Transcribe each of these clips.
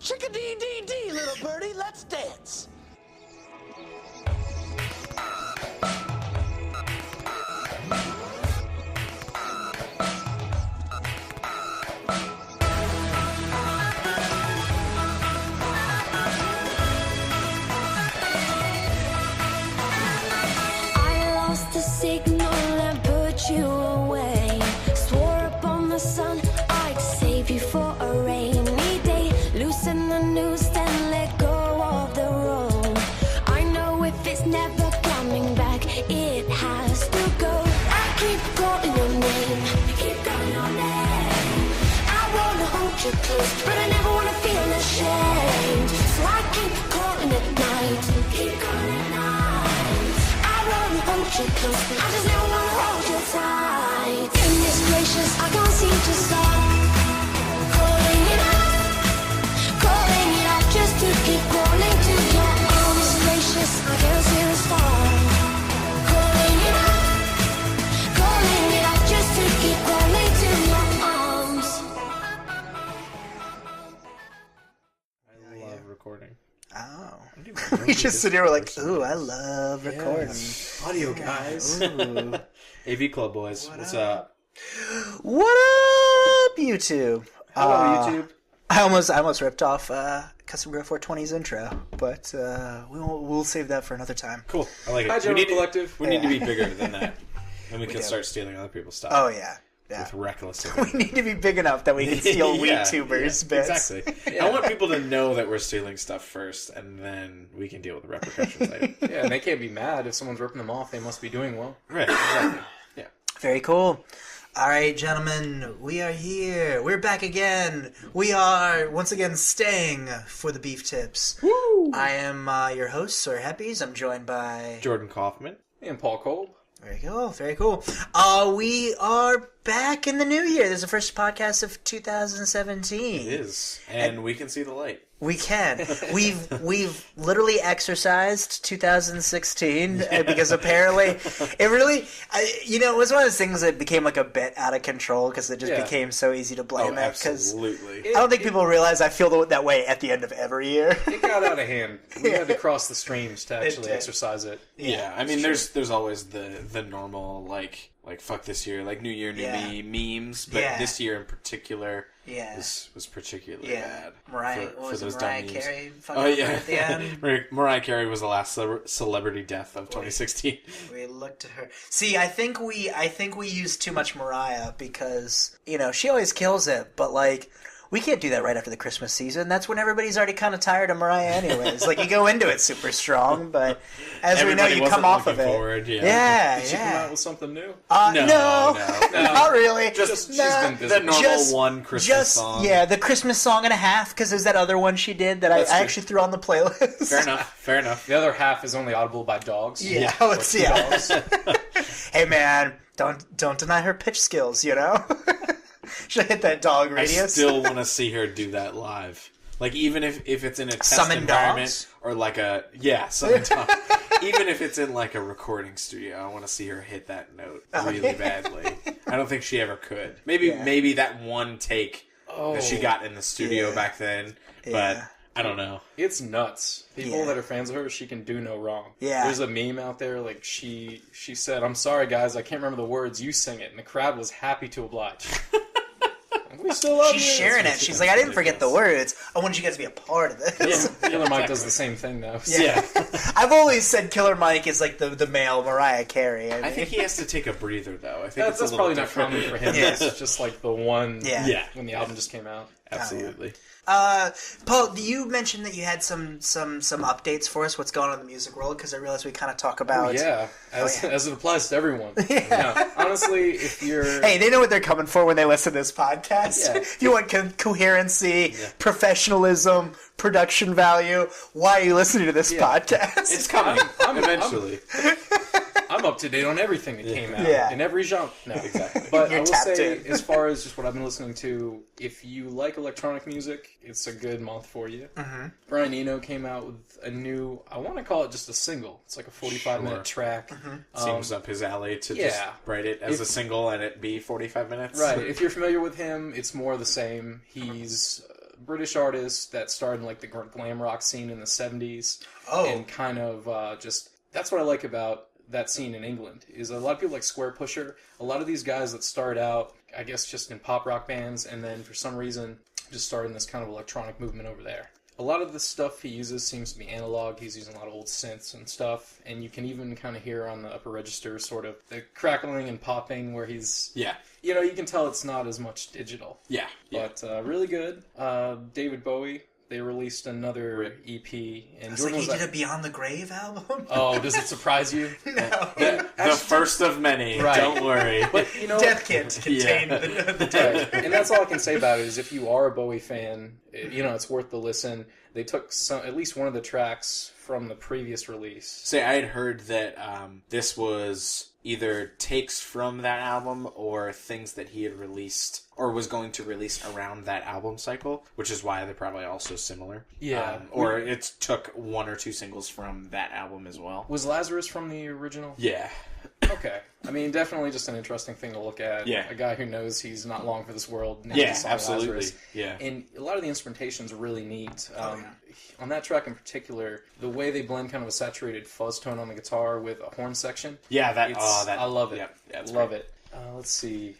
Chickadee-dee-dee, little birdie, let's dance. I lost the signal and put you away. Swore upon the sun I'd save you for a rainy day. Loosen the noose and let go of the rope. I know if it's never coming back, it has to go. I keep calling your name, keep calling your name. I wanna hold you close, but I never wanna feel ashamed. So I keep calling at night, keep calling at night. I wanna hold you close, I just never wanna hold you tight. Goodness gracious, I can't seem to stop calling it out just to keep calling to your arms. Gracious, I can't see the star. Calling it out just to keep calling to your arms. I love recording. Oh. We just sit here, we're like, ooh, I love recording. Audio guys. Ooh. AV Club boys, what's up? What up, YouTube? Hello, YouTube. I almost ripped off Custom Grow 420's intro, but we'll save that for another time. Cool, I like it. Hi, General Collective. We need to be bigger than that. And we can start stealing other people's stuff. Oh, yeah. With reckless We need to be big enough that we can steal WeTubers bits. Exactly. I want people to know that we're stealing stuff first, and then we can deal with the repercussions later. Yeah, and they can't be mad if someone's ripping them off. They must be doing well. Right, exactly. Yeah. Very cool. All right, gentlemen, we are here. We're back again. We are, once again, staying for the beef tips. Woo! I am your host, Sawyer Heppies. I'm joined by... Jordan Kaufman. And Paul Kolb. Very cool, very cool. We are back in the new year. This is the first podcast of 2017. It is. And we can see the light. We can. We've literally exercised 2016 because apparently it really, it was one of those things that became like a bit out of control because it just became so easy to blame it. Absolutely. I don't think people realize I feel that way at the end of every year. It got out of hand. We had to cross the streams to actually exercise it. Yeah, I mean, there's always the normal, like fuck this year, like New Year, New Me memes, but this year in particular... was particularly bad. Mariah Carey? Oh, yeah. At the end? Mariah Carey was the last celebrity death of 2016. We looked at her. See, I think we used too much Mariah because, she always kills it, but like... We can't do that right after the Christmas season. That's when everybody's already kind of tired of Mariah anyways. Like, you go into it super strong, but as we know, you come off of it. Forward, yeah. Did she come out with something new? No, not really. She's been busy. The normal one Christmas song. Yeah, the Christmas song and a half, because there's that other one she did that I actually threw on the playlist. Fair enough. The other half is only audible by dogs. Yeah, dogs. Hey, man, don't deny her pitch skills, Should I hit that dog radius? I still want to see her do that live. Like, even if it's in a test summon environment dogs? or like summon dogs. Even if it's in like a recording studio, I want to see her hit that note really badly. I don't think she ever could. Maybe that one take that she got in the studio back then, but I don't know. It's nuts. People that are fans of her, she can do no wrong. Yeah. There's a meme out there, like, she said, "I'm sorry, guys, I can't remember the words, you sing it," and the crowd was happy to oblige. We still love She's sharing it. She's like, I didn't forget the words. I want you guys to be a part of this. Yeah. Killer Mike does the same thing, though. So. Yeah. I've always said Killer Mike is like the male Mariah Carey. I think he has to take a breather, though. I think that's probably not common for him. Yeah. It's just like the one when the album just came out. Absolutely. Paul, you mentioned that you had some updates for us. What's going on in the music world? Because I realized we kind of talk about... As it applies to everyone. Yeah. Honestly, if you're... Hey, they know what they're coming for when they listen to this podcast. Yeah. If you want coherency, professionalism, production value, why are you listening to this podcast? It's coming eventually. I'm up to date on everything that came out in every genre. No, exactly. But I will say, as far as just what I've been listening to, if you like electronic music, it's a good month for you. Mm-hmm. Brian Eno came out with a new, I want to call it just a single. It's like a 45-minute track. Mm-hmm. Seems up his alley to just write it as a single and it be 45 minutes. Right. If you're familiar with him, it's more of the same. He's British artist that started in like the glam rock scene in the 70s. Oh. And kind of just... That's what I like about that scene in England, is a lot of people like Square Pusher. A lot of these guys that start out, I guess, just in pop rock bands, and then for some reason just started in this kind of electronic movement over there. A lot of the stuff he uses seems to be analog. He's using a lot of old synths and stuff, and you can even kind of hear on the upper register sort of the crackling and popping where he's... Yeah. You know, you can tell it's not as much digital. Yeah. But really good. David Bowie, they released another EP. And It's like he did a Beyond the Grave album? Oh, does it surprise you? No. The first of many, Right. don't worry. But, you know... Death can't contain the dead. Right. And that's all I can say about it is if you are a Bowie fan, you know, it's worth the listen. They took at least one of the tracks from the previous release. Say, I had heard that this was either takes from that album or things that he had released or was going to release around that album cycle, which is why they're probably also similar. Yeah. Or it took one or two singles from that album as well. Was Lazarus from the original? Yeah. Okay. I mean, definitely just an interesting thing to look at. Yeah. A guy who knows he's not long for this world. Yeah, absolutely. Lazarus. Yeah. And a lot of the instrumentation's really neat. On that track in particular, the way they blend kind of a saturated fuzz tone on the guitar with a horn section. Yeah, I love it. Yeah, love it. Let's see.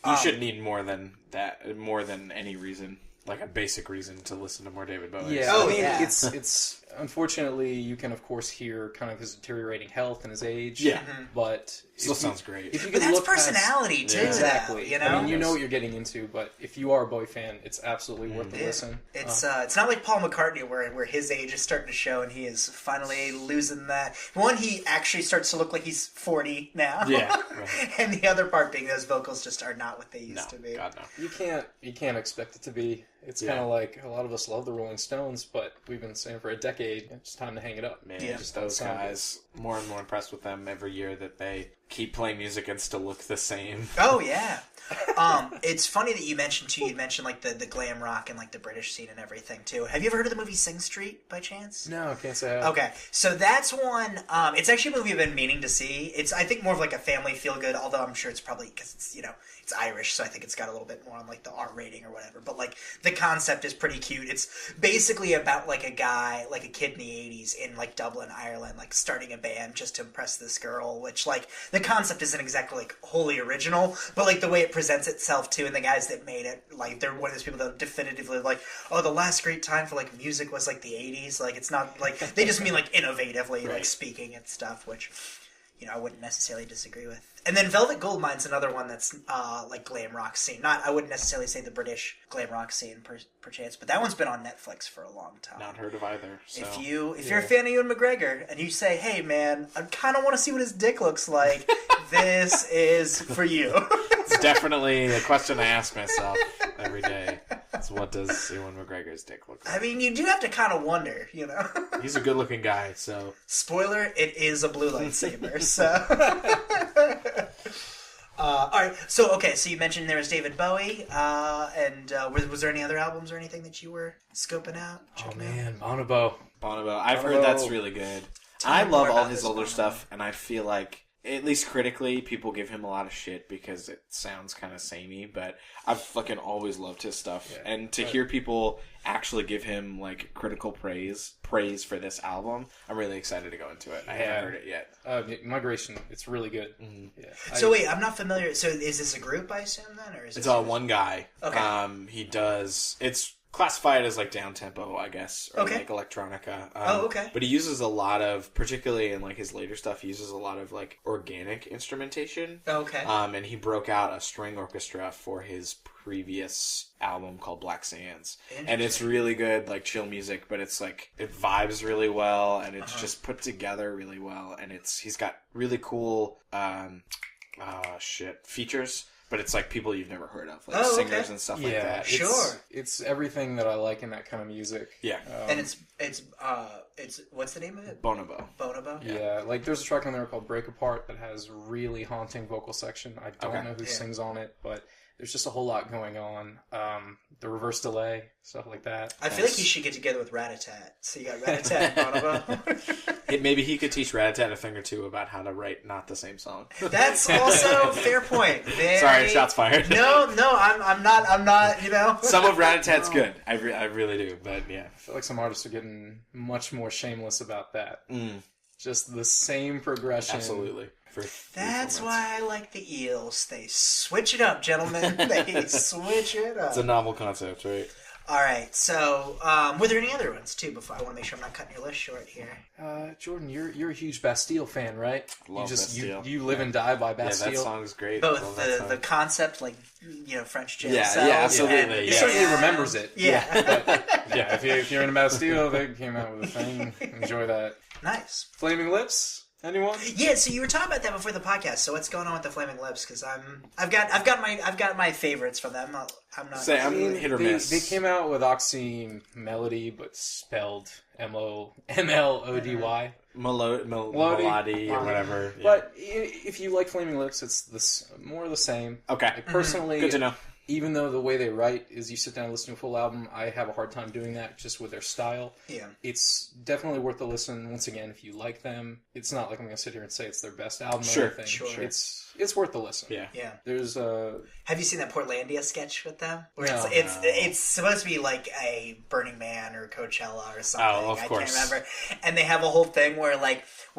You should need more than that, more than any reason. Like a basic reason to listen to more David Bowie. Yeah, Oh, I mean, yeah. It's unfortunately you can of course hear kind of his deteriorating health and his age. Yeah. But Still sounds great. If you But could that's look past- personality, too, exactly. though, you know? I mean, you know what you're getting into, but if you are a Bowie fan, it's absolutely worth the Yeah. listen. It's not like Paul McCartney where his age is starting to show and he is finally losing that. One, he actually starts to look like he's 40 now. Yeah, right. And the other part being those vocals just are not what they used to be. God, no. You can't expect it to be. It's kind of like a lot of us love the Rolling Stones, but we've been saying for a decade, it's time to hang it up. Man, Yeah. just those guys. More and more impressed with them every year that they keep playing music and still look the same. Oh, yeah. It's funny that you mentioned like the glam rock and like the British scene and everything too. Have you ever heard of the movie Sing Street by chance? No, I can't say I have. Okay, so that's one. It's actually a movie I've been meaning to see. It's I think more of like a family feel good, although I'm sure it's probably because it's it's Irish, so I think it's got a little bit more on like the R rating or whatever. But like the concept is pretty cute. It's basically about like a guy, like a kid in the '80s in like Dublin, Ireland, like starting a band just to impress this girl. Which like the concept isn't exactly like wholly original, but like the way it presents itself too, and the guys that made it, like they're one of those people that definitively like, oh, the last great time for like music was like the '80s. Like it's not like they just mean like innovatively, like speaking and stuff, which I wouldn't necessarily disagree with. And then Velvet Goldmine's another one that's like glam rock scene. I wouldn't necessarily say the British glam rock scene per chance, but that one's been on Netflix for a long time. Not heard of either. So. If you're a fan of Ewan McGregor and you say, hey man, I kind of want to see what his dick looks like, this is for you. It's definitely a question I ask myself every day. It's what does Ewan McGregor's dick look like? I mean, you do have to kind of wonder, He's a good-looking guy, so... Spoiler, it is a blue lightsaber, so... Alright, so you mentioned there was David Bowie, and was there any other albums or anything that you were scoping out? Oh man, Bonobo. I've heard that's really good. I love all his older stuff, and I feel like, at least critically, people give him a lot of shit because it sounds kind of samey, but I've fucking always loved his stuff. Yeah. And to hear people actually give him, like, critical praise for this album, I'm really excited to go into it. I haven't heard it yet. Migration, it's really good. Mm-hmm. Yeah. So wait, I'm not familiar. So is this a group, I assume, then? Or is it's all one guy. Okay. He does... It's classified as like down tempo, I guess, or like electronica. Okay. But he uses a lot of, particularly in like his later stuff, he uses a lot of like organic instrumentation. Okay. And he broke out a string orchestra for his previous album called Black Sands, and it's really good, like chill music, but it's like it vibes really well, and it's just put together really well, and he's got really cool features. But it's like people you've never heard of, like singers and stuff like that. It's everything that I like in that kind of music. Yeah. And it's what's the name of it? Bonobo. Yeah, like there's a track on there called Break Apart that has really haunting vocal section. I don't know who sings on it, but There's just a whole lot going on. The reverse delay, stuff like that. I feel like you should get together with Rat-a-Tat. So you got Rat-a-Tat and Bonobo. Maybe he could teach Rat-a-Tat a thing or two about how to write not the same song. That's also fair point. Sorry, shots fired. No, I'm not. You know, some of Rat-a-Tat's good. I really do. But yeah, I feel like some artists are getting much more shameless about that. Just the same progression. Absolutely. That's why I like the Eels. They switch it up, gentlemen. They switch it up. It's a novel concept, right? All right. So, were there any other ones too? Before I want to make sure I'm not cutting your list short here. Jordan, you're a huge Bastille fan, right? Love Bastille. You live and die by Bastille. Yeah, that song's great. Both the concept, like French jail cells. Yeah, absolutely. He certainly remembers it. Yeah. But, if you're in Bastille, they came out with a thing. Enjoy that. Nice. Flaming Lips. Anyone? Yeah, so you were talking about that before the podcast. So what's going on with the Flaming Lips? Because I've got my favorites from them. I'm not. I'm hit or miss. They came out with Oxy Melody, but spelled MLODY. Melody or whatever. Yeah. But if you like Flaming Lips, it's more of the same. Okay. Like, personally, good to know. Even though the way they write is you sit down and listen to a full album, I have a hard time doing that just with their style. Yeah. It's definitely worth a listen. Once again, if you like them, it's not like I'm going to sit here and say it's their best album or anything. Sure. It's worth the listen. Yeah. There's Have you seen that Portlandia sketch with them? Where No. it's supposed to be like a Burning Man or Coachella or something. Oh, of course. I can't remember. And they have a whole thing where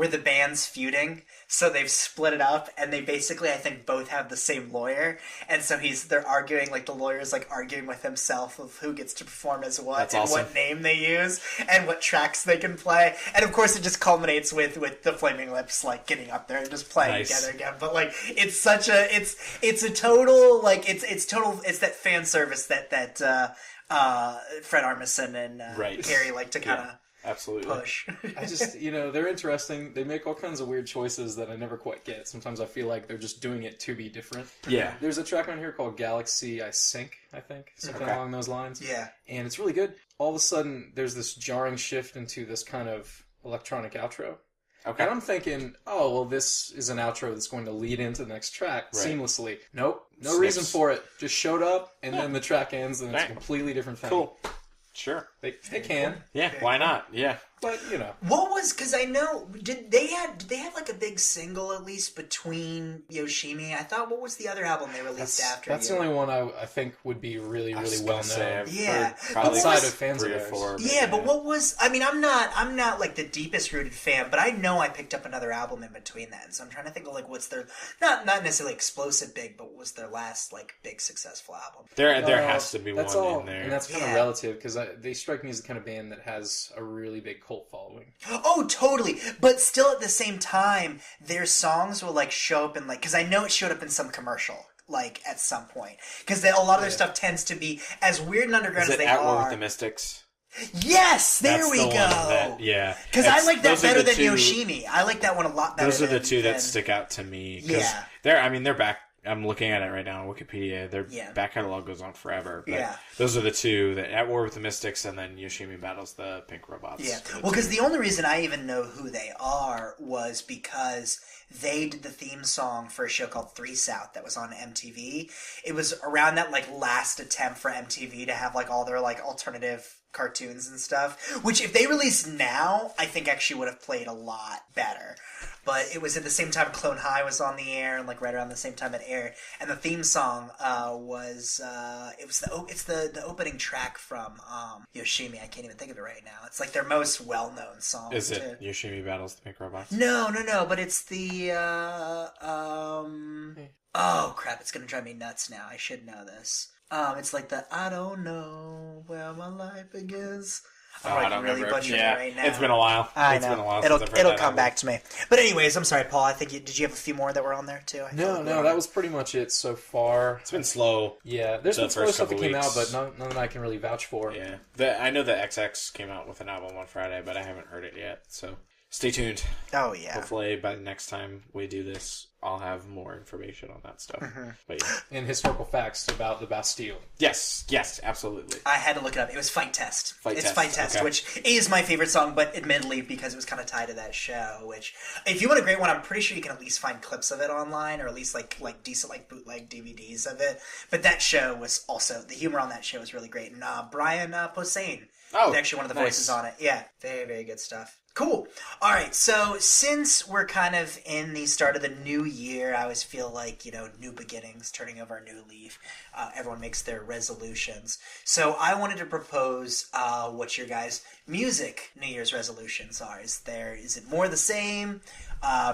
the band's feuding, so they've split it up, and they basically, I think, both have the same lawyer, and so they're arguing, like the lawyer's like arguing with himself of who gets to perform as what. That's and awesome. what name they use and what tracks they can play, and of course it just culminates with the Flaming Lips like getting up there and just playing together again. But like it's such a it's a total like it's that fan service that Fred Armisen and Gary like to kind of. Absolutely. Push. I just, they're interesting. They make all kinds of weird choices that I never quite get. Sometimes I feel like they're just doing it to be different. Yeah. There's a track on here called Galaxy I Sink, I think. Something along those lines. Yeah. And it's really good. All of a sudden, there's this jarring shift into this kind of electronic outro. Okay. And I'm thinking, oh, well, this is an outro that's going to lead into the next track seamlessly. Nope. No reason for it. Just showed up, and then the track ends, and it's a completely different thing. Cool. Sure. They can. Yeah, why not? Yeah. But, What was, because I know, did they have like a big single at least between Yoshimi? I thought, what was the other album they released after? That's the only one I think would be really, really well known. Yeah. Outside of fans of theirs. Yeah, but what was, I mean, I'm not like the deepest rooted fan, but I know I picked up another album in between that, and so I'm trying to think of like what's their, not necessarily explosive big, but what was their last like big successful album? There has to be one in there. And that's kind of relative, because they strike me as the kind of band that has a really big cult following. Oh, totally. But still at the same time, their songs will like show up in like, because I know it showed up in some commercial like at some point, because a lot of their stuff tends to be as weird and underground as they At War are. with the Mystics? Yes, there we go. Because I like that better than Yoshimi. I like that one a lot better. Those are the two that stick out to me. Yeah, they're back. I'm looking at it right now on Wikipedia. Their back catalog goes on forever. But those are the two that At War with the Mystics, and then Yoshimi battles the Pink Robots. Yeah. Well, because the only reason I even know who they are was because they did the theme song for a show called 3 South that was on MTV. It was around that like last attempt for MTV to have like all their like alternative cartoons and stuff, which if they released now, I think actually would have played a lot better. But it was at the same time Clone High was on the air, and like right around the same time it aired. And the theme song it's the opening track from Yoshimi. I can't even think of it right now. It's like their most well known song. Is it Yoshimi battles the Pink Robots? No. But it's the oh crap! It's gonna drive me nuts now. I should know this. It's like the I don't know where my life begins. I don't really butcher it right now. It's been a while. Been a while it'll come back to me. But anyways, I'm sorry, Paul. I think did you have a few more that were on there too? No, that was pretty much it so far. It's been slow. Yeah, there's been slow stuff that came out, but none that I can really vouch for. Yeah, I know that XX came out with an album on Friday, but I haven't heard it yet. So stay tuned. Oh, yeah. Hopefully by the next time we do this, I'll have more information on that stuff. But yeah. And historical facts about the Bastille. Yes, absolutely. I had to look it up. It was Fight Test. Fight Test, okay. Which is my favorite song, but admittedly, because it was kind of tied to that show, which, if you want a great one, I'm pretty sure you can at least find clips of it online, or at least like decent bootleg DVDs of it. But that show was also, the humor on that show was really great. And Brian Posehn was actually one of the voices on it. Yeah, very, very good stuff. Cool. All right, so since we're kind of in the start of the new year, I always feel like, new beginnings, turning over a new leaf. Everyone makes their resolutions. So I wanted to propose what your guys' music New Year's resolutions are. Is it more the same,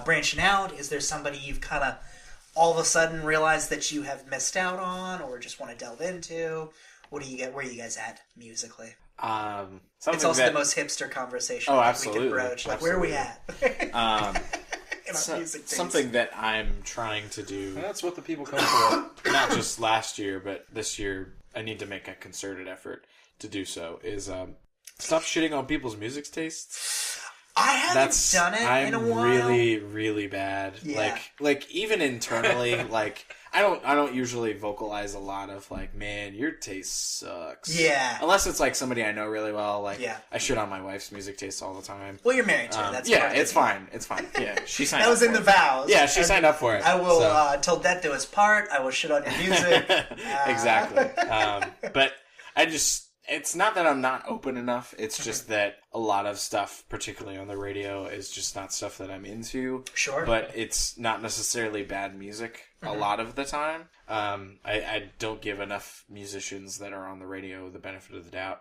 branching out? Is there somebody you've kind of all of a sudden realized that you have missed out on or just want to delve into? Where are you guys at musically? It's also the most hipster conversation we can broach. Like, where are we at? Something that I'm trying to do. That's what the people come for. Not just last year, but this year, I need to make a concerted effort to do so. Is stop shitting on people's music tastes. I haven't done it in a while. I'm really, really bad. Yeah. Like even internally, I don't usually vocalize a lot of man, your taste sucks. Yeah. Unless it's somebody I know really well. I shit on my wife's music taste all the time. Well, you're married to her. That's it's fine. It's fine. Yeah, she signed. That was in the vows. Yeah, she signed up for it. I will till death do us part. I will shit on your music. Exactly. But I just. It's not that I'm not open enough. It's just that a lot of stuff, particularly on the radio, is just not stuff that I'm into. Sure. But it's not necessarily bad music a lot of the time. I don't give enough musicians that are on the radio the benefit of the doubt.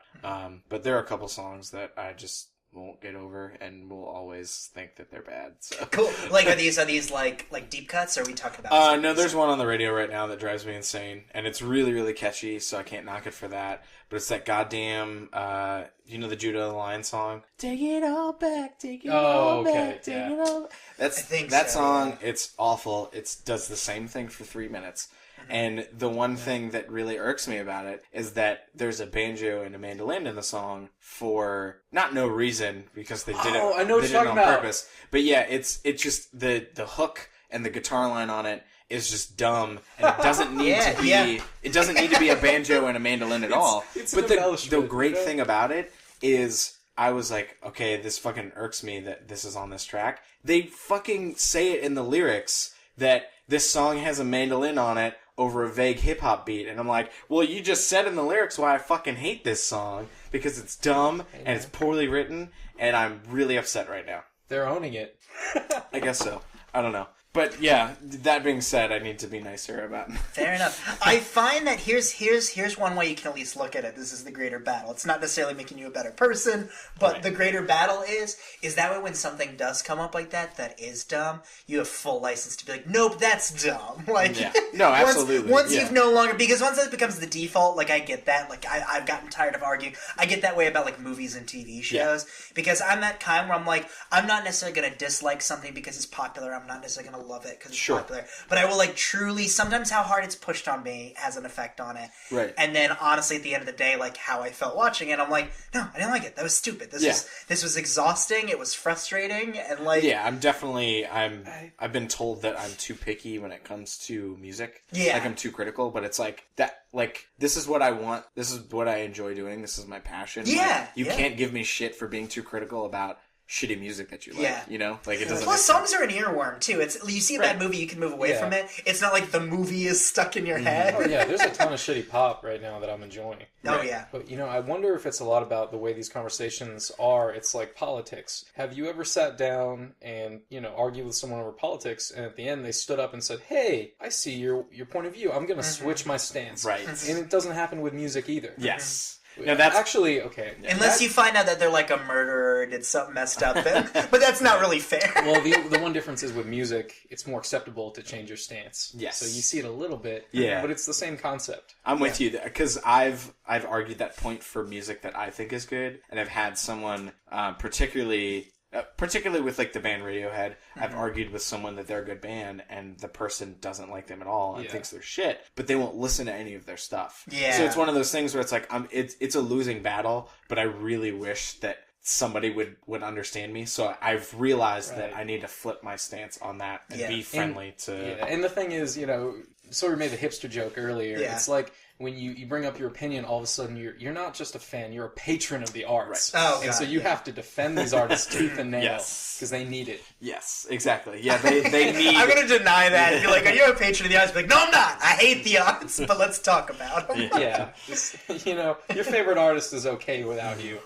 But there are a couple songs that I just won't get over and will always think that they're bad. So. Cool. Are these like deep cuts, or are we talking about? No, there's one on the radio right now that drives me insane, and it's really, really catchy, so I can't knock it for that. But it's that goddamn, the Judah the Lion song? Take it all back, take it all back, take it all back. That song, it's awful. It does the same thing for 3 minutes. And the one thing that really irks me about it is that there's a banjo and a mandolin in the song for not no reason, because they did it. I know what they you're did it talking on about. purpose. But yeah, it's just the hook and the guitar line on it is just dumb, and it doesn't need to be. It doesn't need to be a banjo and a mandolin at all. But the great thing about it is, I was like, okay, this fucking irks me that this is on this track. They fucking say it in the lyrics that this song has a mandolin on it over a vague hip-hop beat. And I'm like, well, you just said in the lyrics why I fucking hate this song, because it's dumb and it's poorly written, and I'm really upset right now. They're owning it. I guess so. I don't know. But yeah, that being said, I need to be nicer about it. Fair enough. I find that here's one way you can at least look at it. This is the greater battle. It's not necessarily making you a better person, but the greater battle is that way when something does come up like that is dumb, you have full license to be like, nope, that's dumb. No, absolutely. Once you've no longer, because once that becomes the default, I get that. I've gotten tired of arguing. I get that way about movies and TV shows, because I'm that kind where I'm like, I'm not necessarily going to dislike something because it's popular. I'm not necessarily going to love it because it's popular, but I will truly, sometimes how hard it's pushed on me has an effect on it, right? And then honestly at the end of the day, how I felt watching it, I'm like, no, I didn't like it, that was stupid, this was exhausting, it was frustrating, and I'm definitely, I've been told that I'm too picky when it comes to music, I'm too critical, but it's this is what I want, this is what I enjoy doing, this is my passion, you can't give me shit for being too critical about shitty music that you like, it doesn't. Plus, songs are an earworm too. It's you see a bad movie, you can move away from it. It's not like the movie is stuck in your head. Oh yeah, there's a ton of shitty pop right now that I'm enjoying. Oh yeah. But I wonder if it's a lot about the way these conversations are. It's like politics. Have you ever sat down and argued with someone over politics, and at the end they stood up and said, "Hey, I see your point of view. I'm going to switch my stance." Right. And it doesn't happen with music either. Yes. No, that's actually okay. Unless you find out that they're a murderer or did something messed up, then, but that's not really fair. Well, the one difference is with music, it's more acceptable to change your stance. Yes. So you see it a little bit, but it's the same concept. I'm with you, because I've argued that point for music that I think is good, and I've had someone particularly with the band Radiohead, I've argued with someone that they're a good band and the person doesn't like them at all and thinks they're shit, but they won't listen to any of their stuff. Yeah. So it's one of those things where it's it's a losing battle, but I really wish that somebody would understand me. So I've realized that I need to flip my stance on that and be friendly to... Yeah. And the thing is, you know, Sawyer made the hipster joke earlier. Yeah. It's like when you bring up your opinion, all of a sudden you're not just a fan, you're a patron of the arts. Right. Oh, and so you have to defend these artists tooth and nail because they need it. Yes, exactly. Yeah, they need... I'm going to deny that. You're like, are you a patron of the arts? Be like, no, I'm not. I hate the arts, but let's talk about them. Yeah. You know, your favorite artist is okay without you.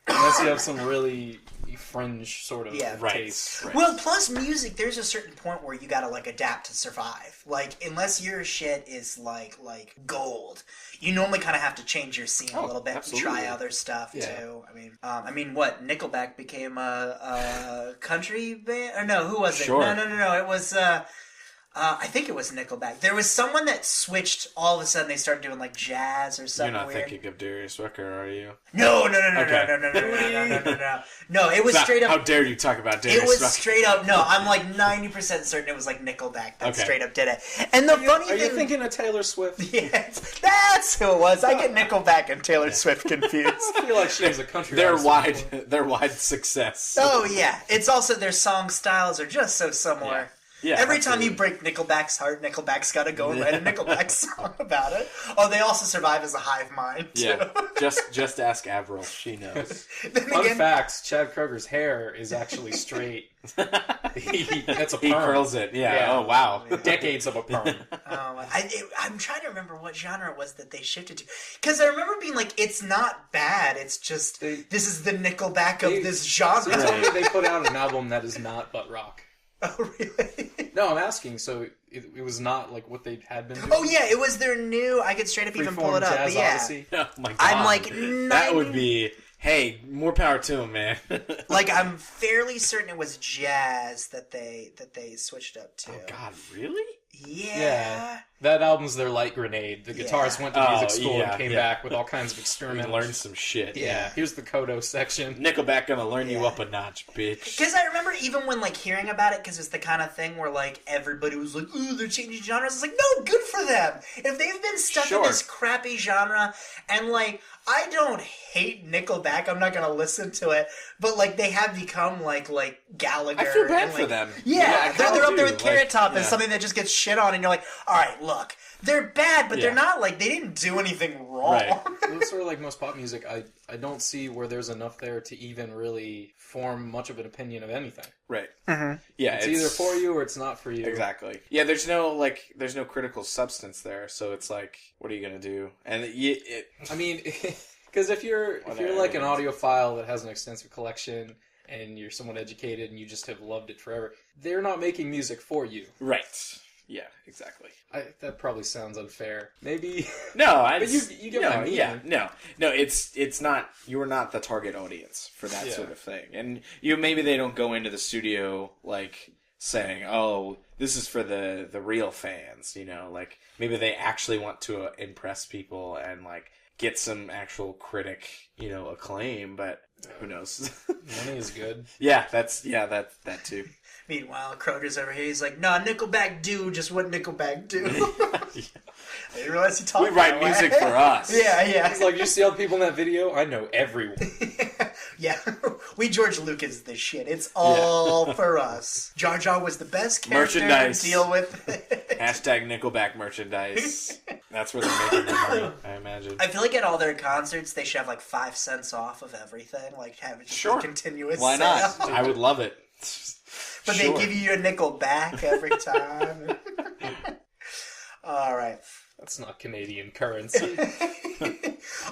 Unless you have some really fringe sort of taste. Right. Well, plus music, there's a certain point where you gotta, like, adapt to survive. Like, unless your shit is, like gold, you normally kind of have to change your scene a little bit and try other stuff, too. I mean, what? Nickelback became a country band? Or no, who was it? Sure. No. It was... I think it was Nickelback. There was someone that switched. All of a sudden, they started doing like jazz or something. You're not weird. thinking of Darius Rucker, are you? No. Okay. No, it was straight up. How dare you talk about Darius Rucker? It was straight up. No, I'm like 90% certain it was like Nickelback that straight up did it. And the funny thing, are you thinking of Taylor Swift? Yes, that's who it was. I get Nickelback and Taylor Swift confused. I feel like she was a country. Their wide success. Oh yeah, it's also their song styles are just so similar. Yeah, every time you break Nickelback's heart, Nickelback's got to go and write a Nickelback song about it. Oh, they also survive as a hive mind, too. Yeah, just ask Avril. She knows. Fun facts, Chad Kroger's hair is actually straight. That's a perm. He curls it, yeah. Oh, wow. Decades of a perm. I'm trying to remember what genre it was that they shifted to. Because I remember being like, it's not bad, it's just, this is the Nickelback of this genre. So you told me they put out an album that is not butt rock. Oh, really? No, I'm asking. So it was not like what they had been doing? Oh, yeah. It was their new... I could straight up even pull it up. But yeah. Odyssey. Oh, my God. I'm like... That would be... Hey, more power to him, man. Like, I'm fairly certain it was jazz that they switched up to. Oh, God. Really? Yeah. That album's their light grenade. The guitarist went to music school and came back with all kinds of experiments. Learned some shit. Yeah. Here's the Kodo section. Nickelback gonna learn you up a notch, bitch. Because I remember even when, like, hearing about it, because it's the kind of thing where, like, everybody was like, ooh, they're changing genres. It's like, no, good for them. If they've been stuck in this crappy genre, and, like, I don't hate Nickelback. I'm not gonna listen to it, but like they have become like Gallagher. I feel bad and, for them. Yeah, they're up there with Carrot Top and something that just gets shit on, and you're like, all right, look, they're bad, but they're not like they didn't do anything wrong. Right. It's sort of like most pop music. I don't see where there's enough there to even really form much of an opinion of anything. Right. Mm-hmm. Yeah, it's either for you or it's not for you. Exactly. Yeah, there's no critical substance there, so it's like, what are you gonna do? And I mean, because if you're like an audiophile that has an extensive collection and you're somewhat educated and you just have loved it forever, they're not making music for you. Right. Yeah, exactly. That probably sounds unfair. Maybe. No, but you get what I mean. Yeah, no, it's not. You're not the target audience for that sort of thing, and maybe they don't go into the studio like saying, "Oh, this is for the real fans." Like maybe they actually want to impress people and like get some actual critic, acclaim. But who knows? Money is good. Yeah, that too. Meanwhile, Kroger's over here. He's like, "Nah, Nickelback do just what Nickelback do." I didn't realize he talked. We write music for us. Yeah. He's like, you see all the people in that video? I know everyone. Yeah, we George Lucas this shit. It's all for us. Jar Jar was the best character merchandise to deal with. Hashtag Nickelback merchandise. That's where they're making their money, I imagine. I feel like at all their concerts, they should have like 5 cents off of everything. Like have it just a continuous Why not? I would love it. But they give you a nickel back every time. All right. That's not Canadian currency.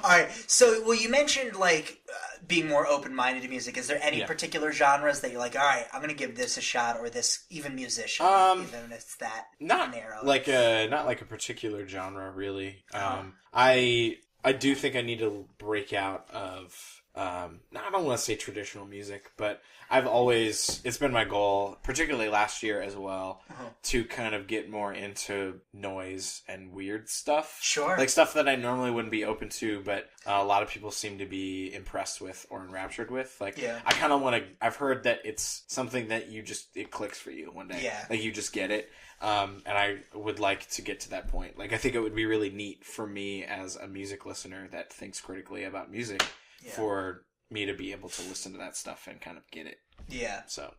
All right. So, you mentioned like being more open-minded to music. Is there any particular genres that you're like, all right, I'm going to give this a shot, or this even musician, even if it's that narrow? Not like a particular genre, really. I do think I need to break out of. I don't want to say traditional music, but it's been my goal, particularly last year as well, to kind of get more into noise and weird stuff. Sure. Like stuff that I normally wouldn't be open to, but a lot of people seem to be impressed with or enraptured with. Like, I kind of want to, I've heard that it's something that it clicks for you one day. Yeah. Like, you just get it. And I would like to get to that point. Like, I think it would be really neat for me as a music listener that thinks critically about music for me to be able to listen to that stuff and kind of get it. Yeah. So.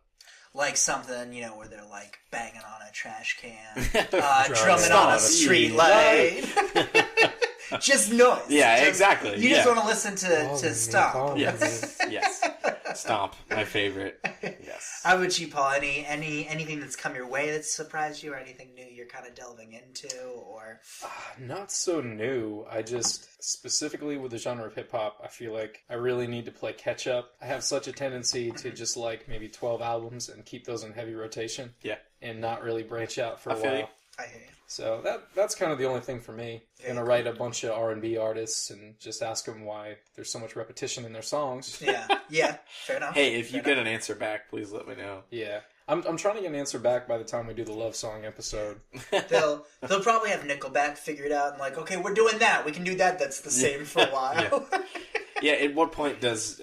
Like something, where they're like banging on a trash can, drumming on a street light. Just noise. Yeah, exactly. You just want to listen to Stomp. Yes. Yes. Stomp, my favorite. Yes. How about you, Paul? Anything that's come your way that's surprised you, or anything new you're kind of delving into, or not so new. I just specifically with the genre of hip hop, I feel like I really need to play catch up. I have such a tendency to just like maybe 12 albums and keep those in heavy rotation. Yeah. And not really branch out for a while. I hear you. So that's kind of the only thing for me. I'm gonna write a bunch of R&B artists and just ask them why there's so much repetition in their songs. Yeah, fair enough. Hey, if you get an answer back, please let me know. Yeah, I'm trying to get an answer back by the time we do the love song episode. They'll probably have Nickelback figured out and like, okay, we're doing that. We can do that. That's the same for a while. Yeah. At what point does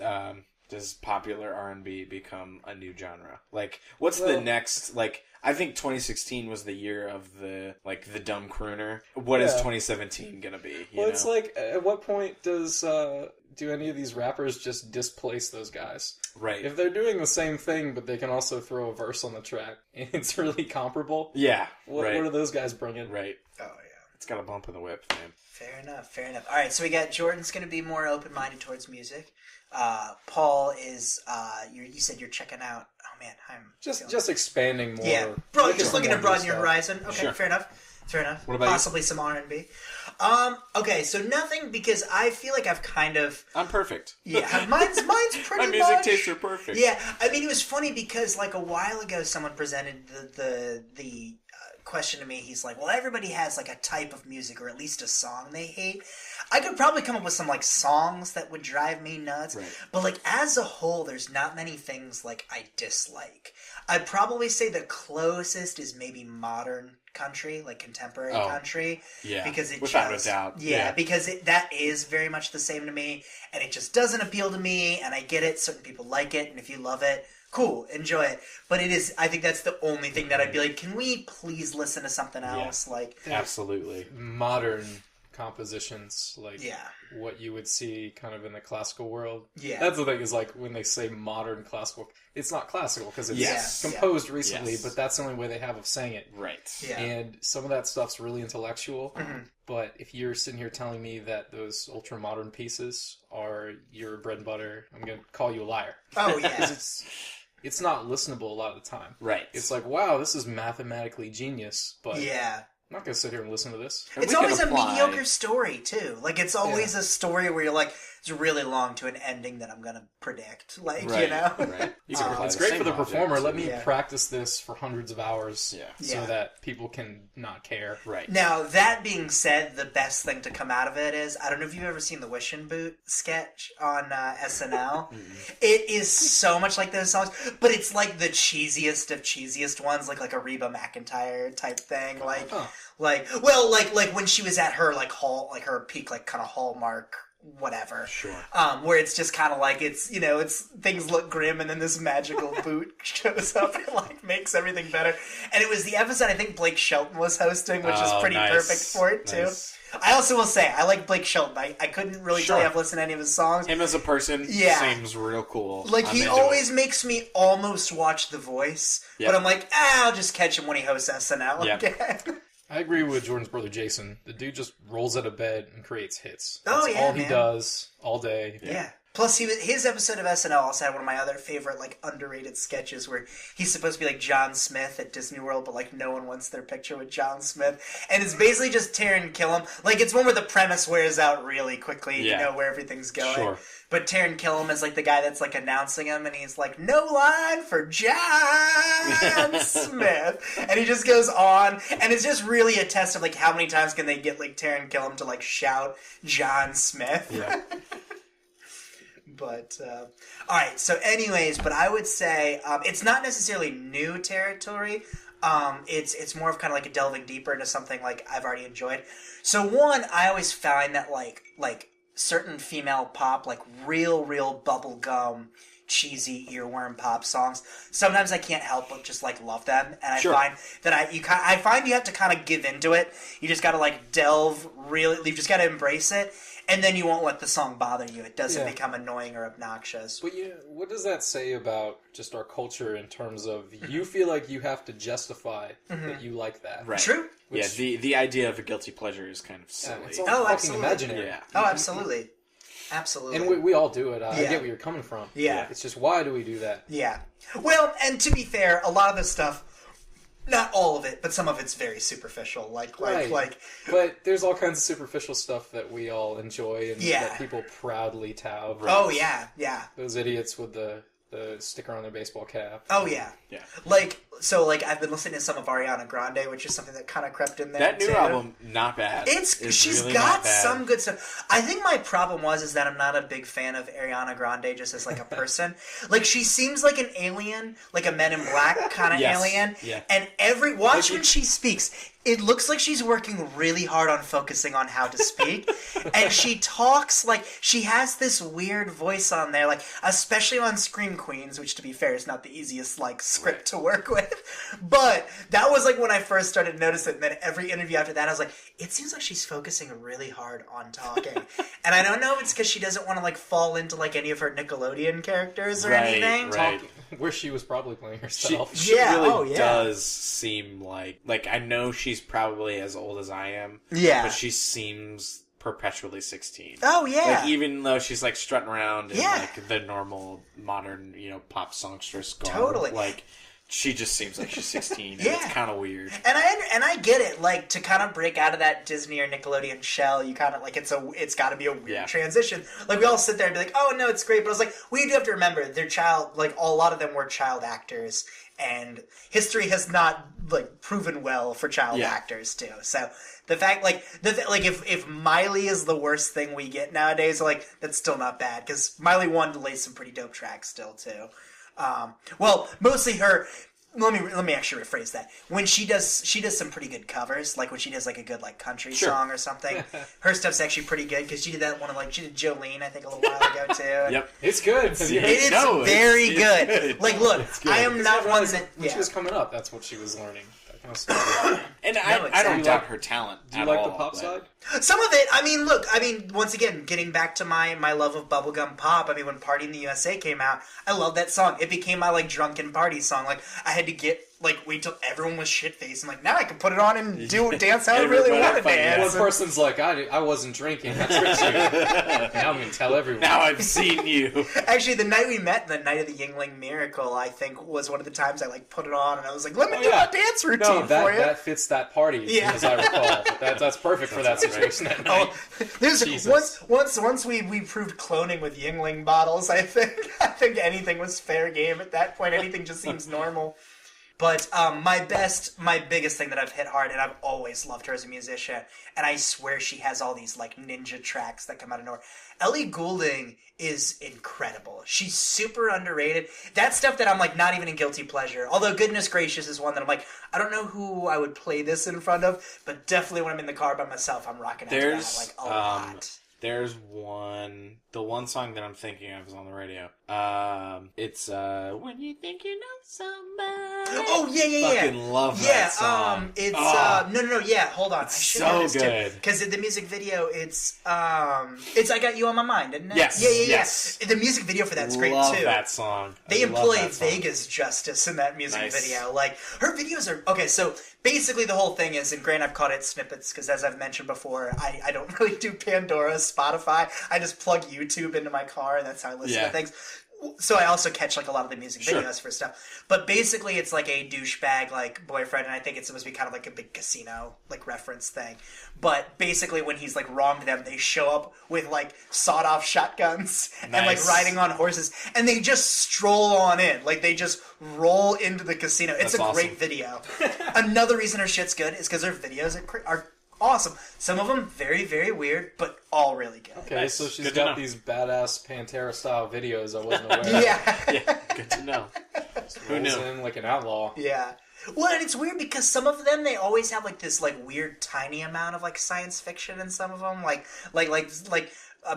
popular R&B become a new genre? Like, what's the next like? I think 2016 was the year of the dumb crooner. What is 2017 gonna be? It's like, at what point do any of these rappers just displace those guys? Right. If they're doing the same thing, but they can also throw a verse on the track, and it's really comparable. Yeah. What are those guys bringing? Right. Oh yeah. It's got a bump in the whip, man. Fair enough. All right, so we got Jordan's going to be more open-minded towards music. Paul is, you said you're checking out. Oh man, I'm just expanding more. Yeah, just looking to broaden your horizon. Okay, sure. Fair enough. What about possibly some R&B. Okay, so nothing because I feel like I've kind of. I'm perfect. Yeah, mine's pretty. My music tastes are perfect. Yeah, I mean it was funny because like a while ago someone presented the question to me. He's like, well, everybody has like a type of music or at least a song they hate. I could probably come up with some like songs that would drive me nuts, but like as a whole there's not many things like I dislike. I'd probably say the closest is maybe modern country, like contemporary country. Yeah, because it without a doubt. Yeah, because that is very much the same to me, and it just doesn't appeal to me, and I get it. Certain people like it, and if you love it, cool, enjoy it. But it is, I think that's the only thing that I'd be like, can we please listen to something else? Yeah, like absolutely. Modern compositions, like what you would see kind of in the classical world. Yeah. That's the thing is like when they say modern classical, it's not classical because it's composed recently, but that's the only way they have of saying it. Right. Yeah. And some of that stuff's really intellectual. But if you're sitting here telling me that those ultra modern pieces are your bread and butter, I'm going to call you a liar. Oh, yeah. Because it's not listenable a lot of the time. Right. It's like, wow, this is mathematically genius, but yeah. I'm not going to sit here and listen to this. It's always a mediocre story, too. Like, it's always a story where you're like, it's really long to an ending that I'm going to predict. Like, you know? Right. It's great for the performer. Let me practice this for hundreds of hours so that people can not care. Right. Now, that being said, the best thing to come out of it is, I don't know if you've ever seen the Wish and Boot sketch on SNL. It is so much like those songs, but it's like the cheesiest of cheesiest ones, like a Reba McEntire type thing. Like when she was at her her peak, like kind of Hallmark whatever. Sure. Where it's just kind of like it's things look grim and then this magical boot shows up and like makes everything better. And it was the episode I think Blake Shelton was hosting, which is pretty perfect for it too. Nice. I also will say I like Blake Shelton. I couldn't really tell you I've listened to any of his songs. Him as a person seems real cool. Like he always makes me almost watch The Voice, but I'm like, I'll just catch him when he hosts SNL again. I agree with Jordan's brother Jason. The dude just rolls out of bed and creates hits. That's all he does all day. Yeah. Plus, his episode of SNL also had one of my other favorite, like, underrated sketches where he's supposed to be like John Smith at Disney World, but, like, no one wants their picture with John Smith. And it's basically just Taron Killam. Like, it's one where the premise wears out really quickly. You know where everything's going. Sure. But Taron Killam is, like, the guy that's, like, announcing him, and he's like, no line for John Smith. And he just goes on, and it's just really a test of, like, how many times can they get, like, Taron Killam to, like, shout John Smith. Yeah. But, alright, so anyways, but I would say, it's not necessarily new territory, it's more of kind of like a delving deeper into something, like, I've already enjoyed. So one, I always find that, like, certain female pop, like, real bubblegum, cheesy earworm pop songs. Sometimes I can't help but just like love them, and I Sure. find that I find you have to kind of give into it. You just got to like delve really. You just got to embrace it, and then you won't let the song bother you. It doesn't become annoying or obnoxious. But what does that say about just our culture in terms of you feel like you have to justify that you like that? Right. True. Yeah, the idea of a guilty pleasure is kind of silly. It's all fucking absolutely. imaginary. Yeah. Oh, absolutely. Absolutely. And we all do it. I get where you're coming from. Yeah. It's just, why do we do that? Yeah. Well, and to be fair, a lot of this stuff, not all of it, but some of it's very superficial. Like, But there's all kinds of superficial stuff that we all enjoy and that people proudly tout. Oh, yeah, yeah. Those idiots with the sticker on their baseball cap. Oh, yeah. Yeah. So I've been listening to some of Ariana Grande, which is something that kind of crept in there. That new too. album, not bad. She's really got not bad. some good stuff. I think my problem is that I'm not a big fan of Ariana Grande just as like a person. Like she seems like an alien, like a Men in Black kind of alien. Yeah. And when she speaks, it looks like she's working really hard on focusing on how to speak. And she talks like she has this weird voice on there, like especially on Scream Queens, which to be fair is not the easiest like script to work with. But that was like when I first started to notice it, and then every interview after that I was like, it seems like she's focusing really hard on talking. And I don't know if it's because she doesn't want to like fall into like any of her Nickelodeon characters or anything. Right. Where she was probably playing herself. She really does seem like I know she's probably as old as I am. Yeah. But she seems perpetually 16. Oh yeah. Like even though she's like strutting around in like the normal modern, pop songstress garb. Totally. Like she just seems like she's 16. And it's kind of weird. And I get it. Like to kind of break out of that Disney or Nickelodeon shell, you kind of like it's got to be a weird transition. Like we all sit there and be like, oh no, it's great. But I was like, we do have to remember they're child. Like a lot of them were child actors, and history has not like proven well for child actors too. So the fact if Miley is the worst thing we get nowadays, like that's still not bad because Miley wanted to lay some pretty dope tracks still too. Well, mostly her. Let me actually rephrase that. When she does some pretty good covers, like when she does like a good like country song or something. Her stuff's actually pretty good because she did that one of she did Jolene I think a little while ago too. Yep, it's good. It is very good. Like, look, I am not one that when she was coming up. That's what she was learning. And I don't doubt her talent. Do you like the pop side? Some of it. I mean, once again, getting back to my love of bubblegum pop. I mean, when Party in the USA came out, I love that song. It became my like drunken party song. Like I had to wait till everyone was shit faced. I'm like, now I can put it on and dance how I really want to dance. One person's like, I wasn't drinking. I tricked you. Now I'm going to tell everyone. Now I've seen you. Actually, the night we met, the night of the Yingling Miracle, I think was one of the times I like put it on and I was like, let me do my dance routine for you. That fits that party, as I recall. That's perfect for that situation that night. Once we proved cloning with Yingling bottles, I think anything was fair game at that point. Anything just seems normal. But my biggest thing that I've hit hard, and I've always loved her as a musician, and I swear she has all these like ninja tracks that come out of nowhere. Ellie Goulding is incredible. She's super underrated. That stuff that I'm like not even in guilty pleasure. Although Goodness Gracious is one that I'm like, I don't know who I would play this in front of, but definitely when I'm in the car by myself, I'm rocking out to that like a lot. There's the one song that I'm thinking of is on the radio. It's When You Think You Know Somebody. Oh yeah. Fucking love that song. It's no, yeah. Hold on, it's so good. Because the music video, it's I Got You on My Mind, isn't it? Yes. Yes. The music video for that's great love too. That song. They employ Vegas justice in that music video. Like her videos are okay. So basically, the whole thing is, and granted, I've caught it snippets because, as I've mentioned before, I don't really do Pandora, Spotify. I just plug YouTube into my car, and that's how I listen to things. So I also catch like a lot of the music videos for stuff. But basically, it's like a douchebag like boyfriend, and I think it's supposed to be kind of like a big casino like reference thing. But basically, when he's like wronged them, they show up with like sawed off shotguns and like riding on horses, and they just stroll on in. Like they just roll into the casino. It's a great video. Another reason her shit's good is because her videos are awesome. Some of them very, very weird, but all really good. Okay, so she's got these badass Pantera-style videos I wasn't aware Yeah, good to know. Who knew? In like an outlaw. Yeah. Well, and it's weird because some of them, they always have like this like weird tiny amount of like science fiction in some of them. Like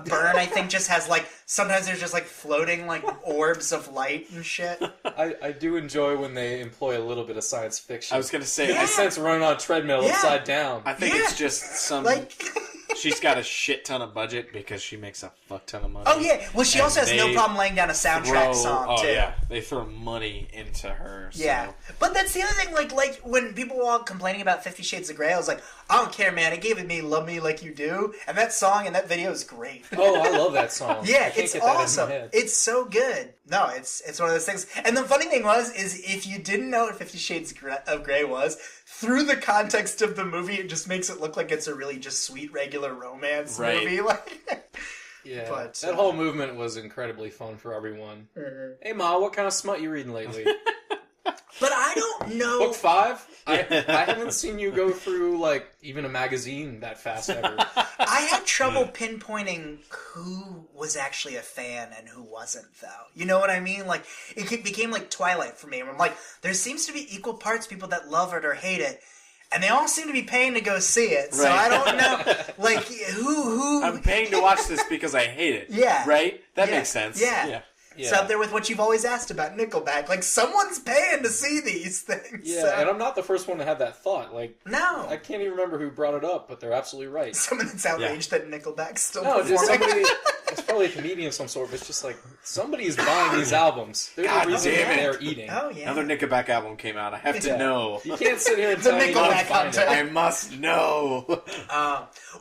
Burn, I think, just has, like, sometimes there's just, like, floating, like, orbs of light and shit. I do enjoy when they employ a little bit of science fiction. I was going to say... I sense running on a treadmill upside down. I think it's just some... Like... She's got a shit ton of budget because she makes a fuck ton of money. Oh, yeah. Well, she also has no problem laying down a soundtrack song, too. Yeah. They throw money into her. So. Yeah. But that's the other thing, like when people were all complaining about 50 Shades of Grey, I was like, I don't care, man. It gave me Love Me Like You Do. And that song and that video is great. Oh, I love that song. Yeah, it's awesome. It's so good. No, it's one of those things. And the funny thing is if you didn't know what 50 Shades of Grey was, through the context of the movie, it just makes it look like it's a really just sweet, regular romance movie. Like, yeah, but, that whole movement was incredibly fun for everyone. Mm-hmm. Hey, Ma, what kind of smut you reading lately? But I don't know. Book 5? I haven't seen you go through, like, even a magazine that fast ever. I had trouble pinpointing who was actually a fan and who wasn't, though. You know what I mean? Like, it became like Twilight for me. I'm like, there seems to be equal parts people that love it or hate it, and they all seem to be paying to go see it. So I don't know, like, who... I'm paying to watch this because I hate it. Yeah. Right? That makes sense. Yeah. It's up there with what you've always asked about Nickelback. Like, someone's paying to see these things. Yeah, so. And I'm not the first one to have that thought. Like, no. I can't even remember who brought it up, but they're absolutely right. Someone that's outraged that Nickelback's still performing. Just somebody... It's probably a comedian of some sort, but it's just like, somebody's buying these albums. There's no reason they're eating. Oh, yeah. Another Nickelback album came out. I have to know. You can't sit here and the tell me Nickelback content. I must know.